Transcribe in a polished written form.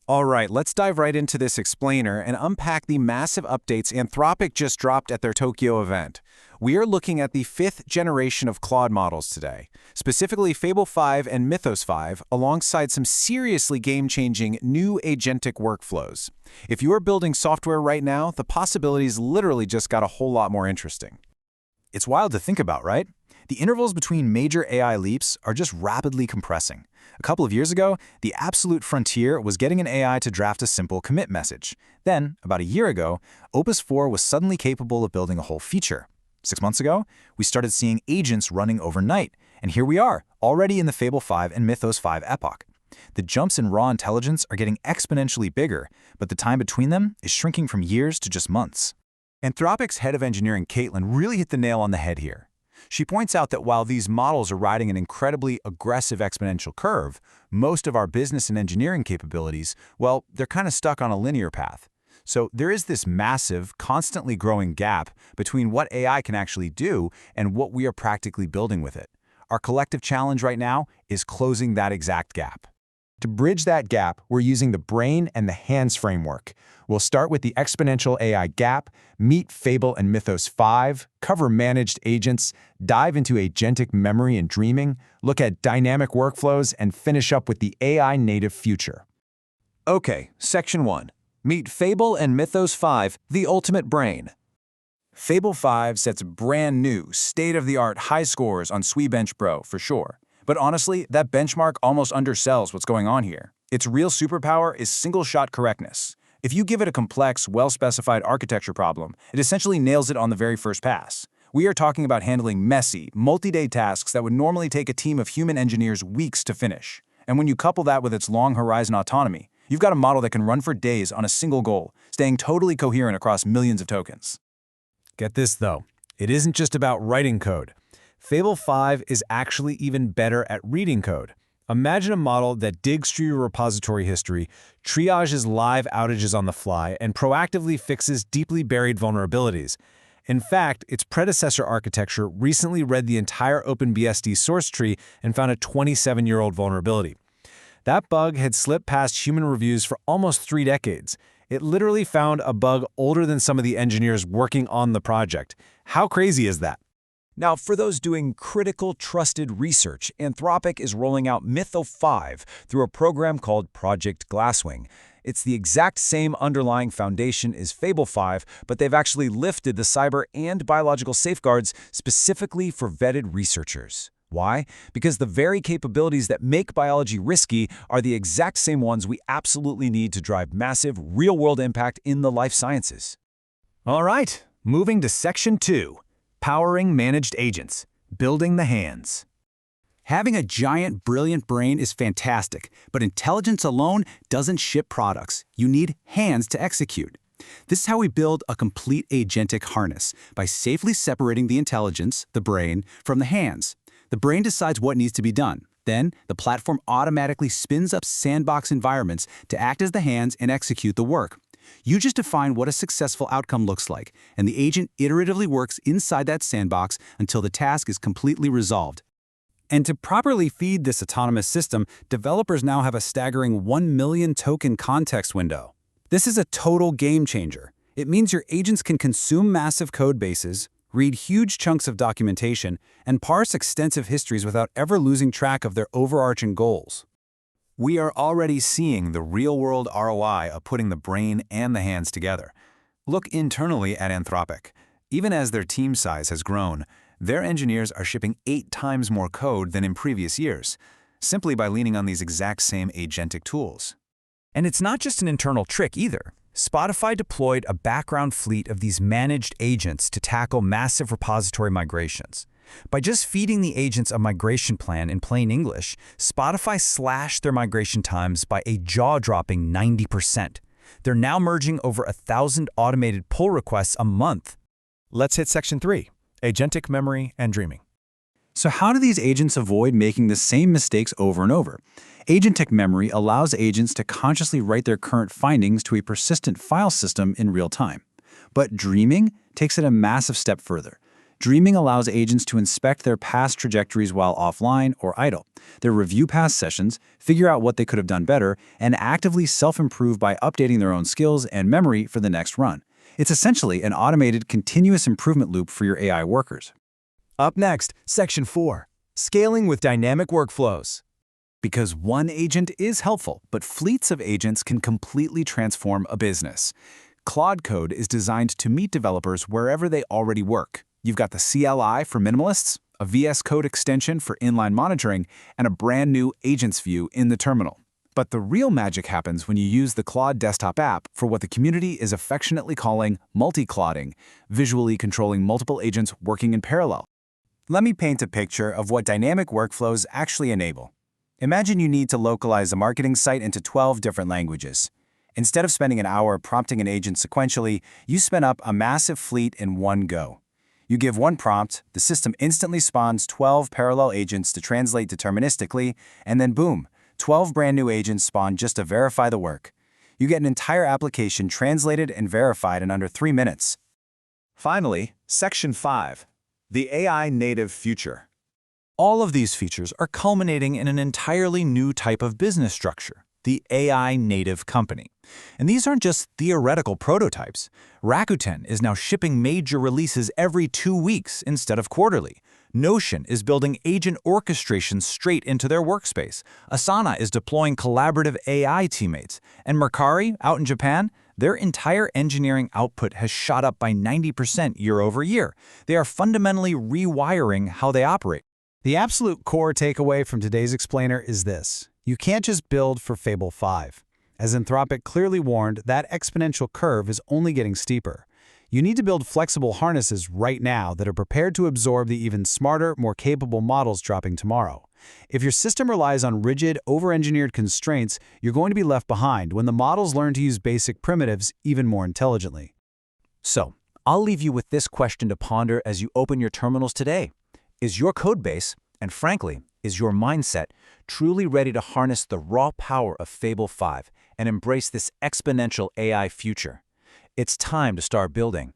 All right, let's dive right into this explainer and unpack the massive updates Anthropic just dropped at their Tokyo event. We are looking at the 5th generation of Claude models today, specifically Fable 5 and Mythos 5, alongside some seriously game-changing new agentic workflows. If you are building software right now, the possibilities literally just got a whole lot more interesting. It's wild to think about, right? The intervals between major AI leaps are just rapidly compressing. A couple of years ago, the absolute frontier was getting an AI to draft a simple commit message. Then, about a year ago, Opus 4 was suddenly capable of building a whole feature. 6 months ago, we started seeing agents running overnight, and here we are, already in the Fable 5 and Mythos 5 epoch. The jumps in raw intelligence are getting exponentially bigger, but the time between them is shrinking from years to just months. Anthropic's head of engineering, Caitlin, really hit the nail on the head here. She points out that while these models are riding an incredibly aggressive exponential curve, most of our business and engineering capabilities, well, they're kind of stuck on a linear path. So there is this massive, constantly growing gap between what AI can actually do and what we are practically building with it. Our collective challenge right now is closing that exact gap. To bridge that gap, we're using the brain and the hands framework. We'll start with the exponential AI gap, meet Fable and Mythos 5, cover managed agents, dive into agentic memory and dreaming, look at dynamic workflows, and finish up with the AI native future. Okay, Section 1. Meet Fable and Mythos 5, the ultimate brain. Fable 5 sets brand new, state-of-the-art high scores on SweBench Pro, for sure. But honestly, that benchmark almost undersells what's going on here. Its real superpower is single-shot correctness. If you give it a complex, well-specified architecture problem, it essentially nails it on the very first pass. We are talking about handling messy, multi-day tasks that would normally take a team of human engineers weeks to finish. And when you couple that with its long-horizon autonomy, you've got a model that can run for days on a single goal, staying totally coherent across millions of tokens. Get this, though. It isn't just about writing code. Fable 5 is actually even better at reading code. Imagine a model that digs through your repository history, triages live outages on the fly, and proactively fixes deeply buried vulnerabilities. In fact, its predecessor architecture recently read the entire OpenBSD source tree and found a 27-year-old vulnerability. That bug had slipped past human reviews for almost 3 decades. It literally found a bug older than some of the engineers working on the project. How crazy is that? Now, for those doing critical, trusted research, Anthropic is rolling out Mythos 5 through a program called Project Glasswing. It's the exact same underlying foundation as Fable 5, but they've actually lifted the cyber and biological safeguards specifically for vetted researchers. Why? Because the very capabilities that make biology risky are the exact same ones we absolutely need to drive massive, real-world impact in the life sciences. All right, moving to Section 2. Powering managed agents, building the hands. Having a giant, brilliant brain is fantastic, but intelligence alone doesn't ship products. You need hands to execute. This is how we build a complete agentic harness, by safely separating the intelligence, the brain, from the hands. The brain decides what needs to be done. Then, the platform automatically spins up sandbox environments to act as the hands and execute the work. You just define what a successful outcome looks like, and the agent iteratively works inside that sandbox until the task is completely resolved. And to properly feed this autonomous system, developers now have a staggering 1 million token context window. This is a total game changer. It means your agents can consume massive code bases, read huge chunks of documentation, and parse extensive histories without ever losing track of their overarching goals. We are already seeing the real-world ROI of putting the brain and the hands together. Look internally at Anthropic. Even as their team size has grown, their engineers are shipping 8 times more code than in previous years, simply by leaning on these exact same agentic tools. And it's not just an internal trick either. Spotify deployed a background fleet of these managed agents to tackle massive repository migrations. By just feeding the agents a migration plan in plain English, Spotify slashed their migration times by a jaw-dropping 90%. They're now merging over 1,000 automated pull requests a month. Let's hit Section 3, agentic memory and dreaming. So how do these agents avoid making the same mistakes over and over? Agentic memory allows agents to consciously write their current findings to a persistent file system in real time. But dreaming takes it a massive step further. Dreaming allows agents to inspect their past trajectories while offline or idle. They review past sessions, figure out what they could have done better, and actively self-improve by updating their own skills and memory for the next run. It's essentially an automated continuous improvement loop for your AI workers. Up next, Section 4. Scaling with dynamic workflows. Because one agent is helpful, but fleets of agents can completely transform a business. Claude Code is designed to meet developers wherever they already work. You've got the CLI for minimalists, a VS Code extension for inline monitoring, and a brand new Agents view in the terminal. But the real magic happens when you use the Claude desktop app for what the community is affectionately calling multi-clouding, visually controlling multiple agents working in parallel. Let me paint a picture of what dynamic workflows actually enable. Imagine you need to localize a marketing site into 12 different languages. Instead of spending an hour prompting an agent sequentially, you spin up a massive fleet in one go. You give one prompt, the system instantly spawns 12 parallel agents to translate deterministically, and then boom, 12 brand new agents spawn just to verify the work. You get an entire application translated and verified in under 3 minutes. Finally, Section 5. The AI native future. All of these features are culminating in an entirely new type of business structure, the AI native company. And these aren't just theoretical prototypes. Rakuten is now shipping major releases every 2 weeks instead of quarterly. Notion is building agent orchestration straight into their workspace. Asana is deploying collaborative AI teammates. And Mercari, out in Japan, their entire engineering output has shot up by 90% year over year. They are fundamentally rewiring how they operate. The absolute core takeaway from today's explainer is this. You can't just build for Fable 5. As Anthropic clearly warned, that exponential curve is only getting steeper. You need to build flexible harnesses right now that are prepared to absorb the even smarter, more capable models dropping tomorrow. If your system relies on rigid, over-engineered constraints, you're going to be left behind when the models learn to use basic primitives even more intelligently. So, I'll leave you with this question to ponder as you open your terminals today. Is your codebase, and frankly, is your mindset, truly ready to harness the raw power of Fable 5 and embrace this exponential AI future? It's time to start building.